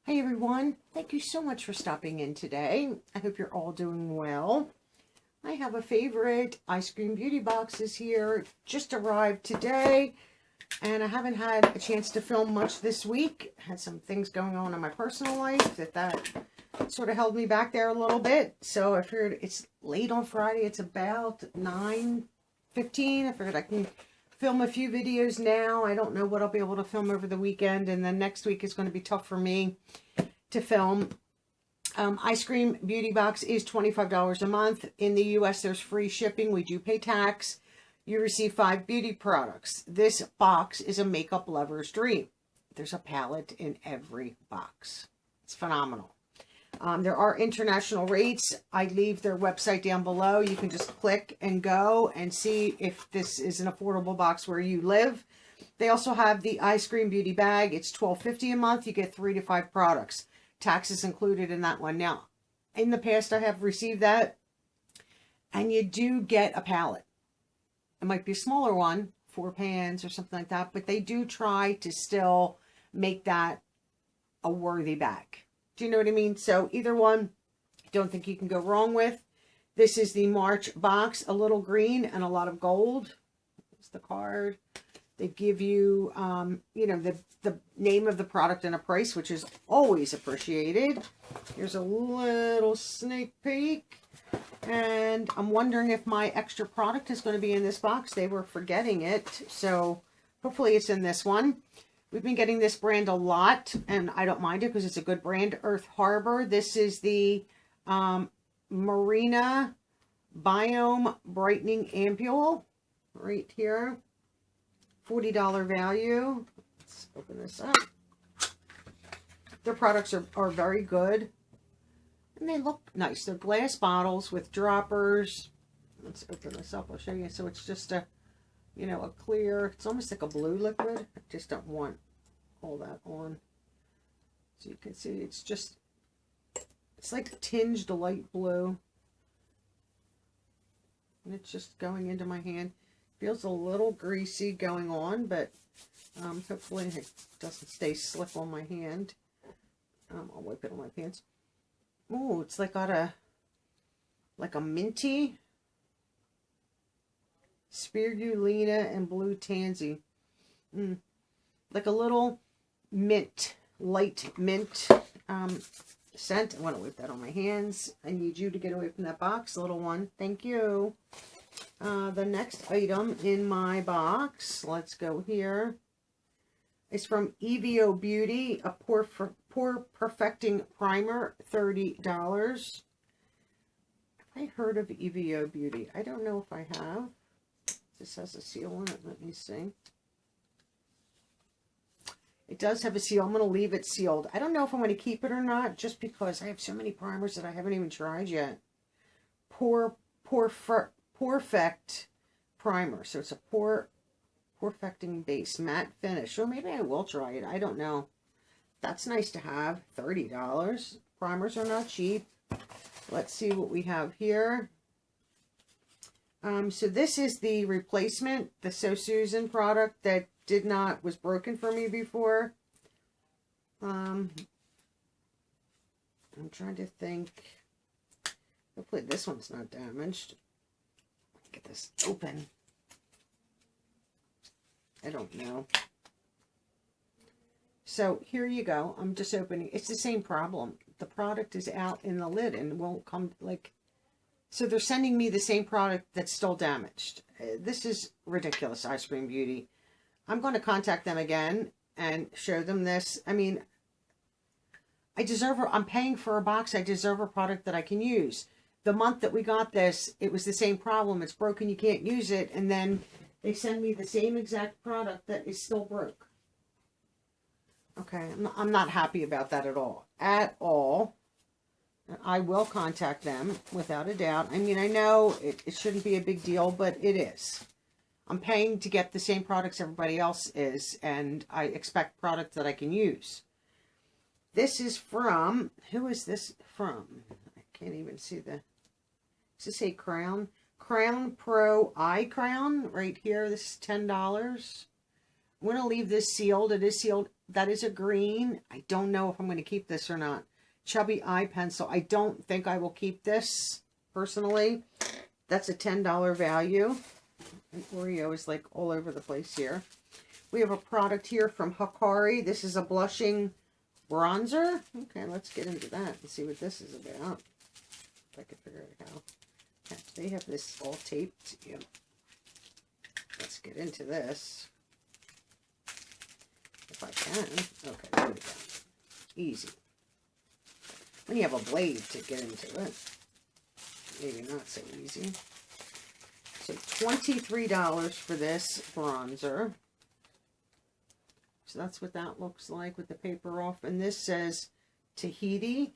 Hey everyone, thank you so much for stopping in today. I hope you're all doing well. I have a favorite Eyescream beauty boxes here. Just arrived today and I haven't had a chance to film much this week. Had some things going on in my personal life that sort of held me back there a little bit. So I figured it's late on Friday. It's about 9:15. I figured I can film a few videos now. I don't know what I'll be able to film over the weekend, and then next week is going to be tough for me to film. Eyescream beauty box is $25 a month. In the US there's free shipping. We do pay tax. You receive 5 beauty products. This box is a makeup lover's dream. There's a palette in every box. It's phenomenal. There are international rates. I leave their website down below. You can just click and go and see if this is an affordable box where you live. They also have the Eyescream beauty bag. It's $12.50 a month. You get 3 to 5 products. Tax is included in that one. Now, in the past, I have received that, and you do get a palette. It might be a smaller one, 4 pans or something like that, but they do try to still make that a worthy bag. Do you know what I mean? So either one, don't think you can go wrong with. This is the March box, a little green and a lot of gold. It's the card. They give you, you know, the name of the product and a price, which is always appreciated. Here's a little sneak peek. And I'm wondering if my extra product is going to be in this box. They were forgetting it. So hopefully it's in this one. We've been getting this brand a lot, and I don't mind it because it's a good brand. Earth Harbor. This is the Marina Biome Brightening Ampule right here. $40 value. Let's open this up. Their products are very good, and they look nice. They're glass bottles with droppers. Let's open this up. I'll show you. So it's just a, you know, a clear, it's almost like a blue liquid. I just don't want all that on. So you can see it's just, it's like tinged light blue. And it's just going into my hand. Feels a little greasy going on, but hopefully it doesn't stay slip on my hand. I'll wipe it on my pants. Oh, it's like got a, like a minty, spirulina and blue tansy. Like a little mint, light mint scent. I want to wipe that on my hands. I need you to get away from that box, little one. Thank you. The next item in my box, let's go here, is from EVO Beauty, a Pore Perfecting Primer, $30. I heard of EVO Beauty. I don't know if I have. This has a seal on it. Let me see. It does have a seal. I'm going to leave it sealed. I don't know if I'm going to keep it or not, just because I have so many primers that I haven't even tried yet. Perfect Primer. So it's a Perfecting Base Matte Finish. Or maybe I will try it. I don't know. That's nice to have. $30. Primers are not cheap. Let's see what we have here. So this is the replacement, the So Susan product that was broken for me before. I'm trying to think. Hopefully this one's not damaged. Get this open. I don't know. So here you go. I'm just opening. It's the same problem. The product is out in the lid and won't come, like, so they're sending me the same product that's still damaged. This is ridiculous, Eyescream Beauty. I'm going to contact them again and show them this. I mean, I'm paying for a box. I deserve a product that I can use. The month that we got this, it was the same problem. It's broken. You can't use it. And then they send me the same exact product that is still broke. Okay, I'm not happy about that at all. At all. I will contact them without a doubt. I mean, I know it shouldn't be a big deal, but it is. I'm paying to get the same products everybody else is, and I expect products that I can use. This is from, who is this from? I can't even see the, does it say Crown? Crown Pro Eye Crown right here. This is $10. I'm going to leave this sealed. It is sealed. That is a green. I don't know if I'm going to keep this or not. Chubby eye pencil. I don't think I will keep this personally. That's a $10 value. And Oreo is like all over the place here. We have a product here from Hikari. This is a blushing bronzer. Okay, let's get into that and see what this is about. If I can figure it out. Okay, they have this all taped. Yeah. Let's get into this. If I can. Okay, there we go. Easy. When you have a blade to get into it. Maybe not so easy. So $23 for this bronzer. So that's what that looks like with the paper off. And this says Tahiti.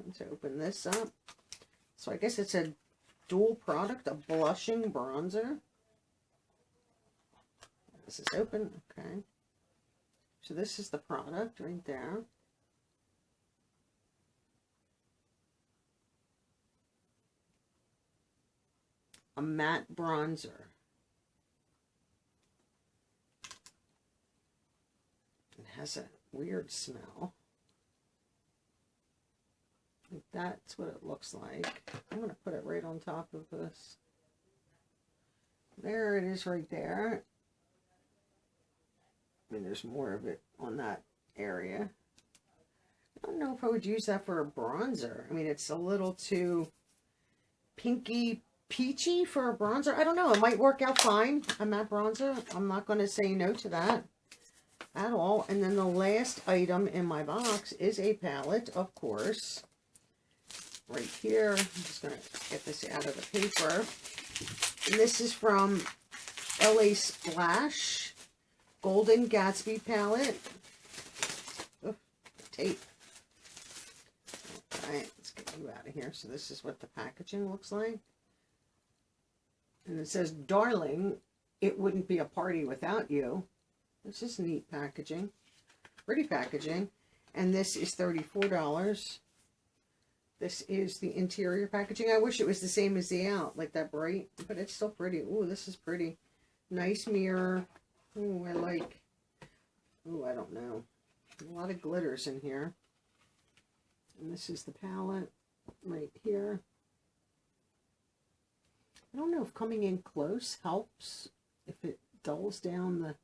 Let's open this up. So I guess it's a dual product, a blushing bronzer. This is open. Okay. So this is the product right there. A matte bronzer. It has a weird smell. That's what it looks like. I'm going to put it right on top of this. There it is right there. I mean, there's more of it on that area. I don't know if I would use that for a bronzer. I mean, it's a little too pinky peachy for a bronzer. I don't know. It might work out fine. A matte bronzer. I'm not going to say no to that at all. And then the last item in my box is a palette, of course. Right here. I'm just going to get this out of the paper. And this is from LA Splash Golden Gatsby palette. Oh, tape. Alright, let's get you out of here. So this is what the packaging looks like. And it says, darling, it wouldn't be a party without you. It's just neat packaging. Pretty packaging. And this is $34. This is the interior packaging. I wish it was the same as the out, like that bright, but it's still pretty. Ooh, this is pretty. Nice mirror. Ooh, I like, ooh, I don't know. A lot of glitters in here. And this is the palette right here. I don't know if coming in close helps, if it dulls down the,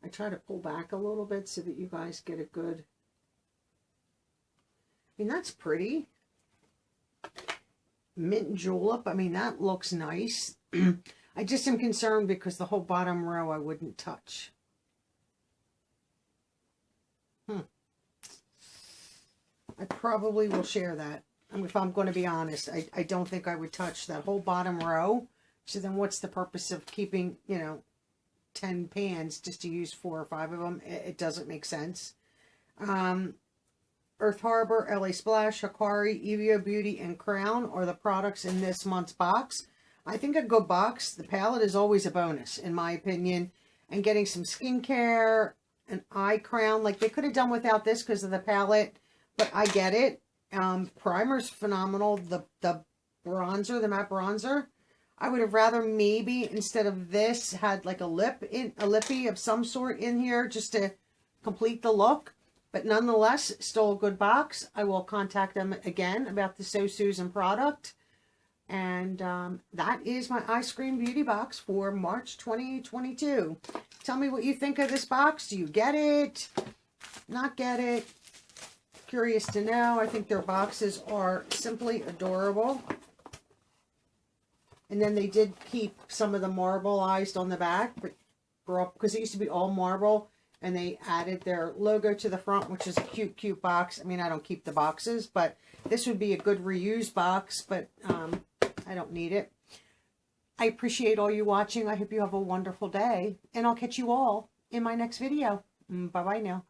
I try to pull back a little bit so that you guys get a good, I mean, that's pretty. Mint julep, I mean, that looks nice. I just am concerned because the whole bottom row I wouldn't touch. I probably will share that. I mean, if I'm going to be honest, I don't think I would touch that whole bottom row. So then what's the purpose of keeping, you know, 10 pans just to use 4 or 5 of them? It doesn't make sense. Earth Harbor, LA Splash, Hikari, Evio Beauty, and Crown are the products in this month's box. I think a good box. The palette is always a bonus, in my opinion. And getting some skincare, an eye crown. Like, they could have done without this because of the palette, but I get it. Primer's phenomenal. The bronzer, the matte bronzer, I would have rather maybe, instead of this, had like a lippy of some sort in here just to complete the look. But nonetheless, still a good box. I will contact them again about the So Susan product. And that is my Eyescream Beauty box for March 2022. Tell me what you think of this box. Do you get it? Not get it? Curious to know. I think their boxes are simply adorable. And then they did keep some of the marbleized on the back, but because it used to be all marble. And they added their logo to the front, which is a cute, cute box. I mean, I don't keep the boxes, but this would be a good reuse box, but I don't need it. I appreciate all you watching. I hope you have a wonderful day, and I'll catch you all in my next video. Bye-bye now.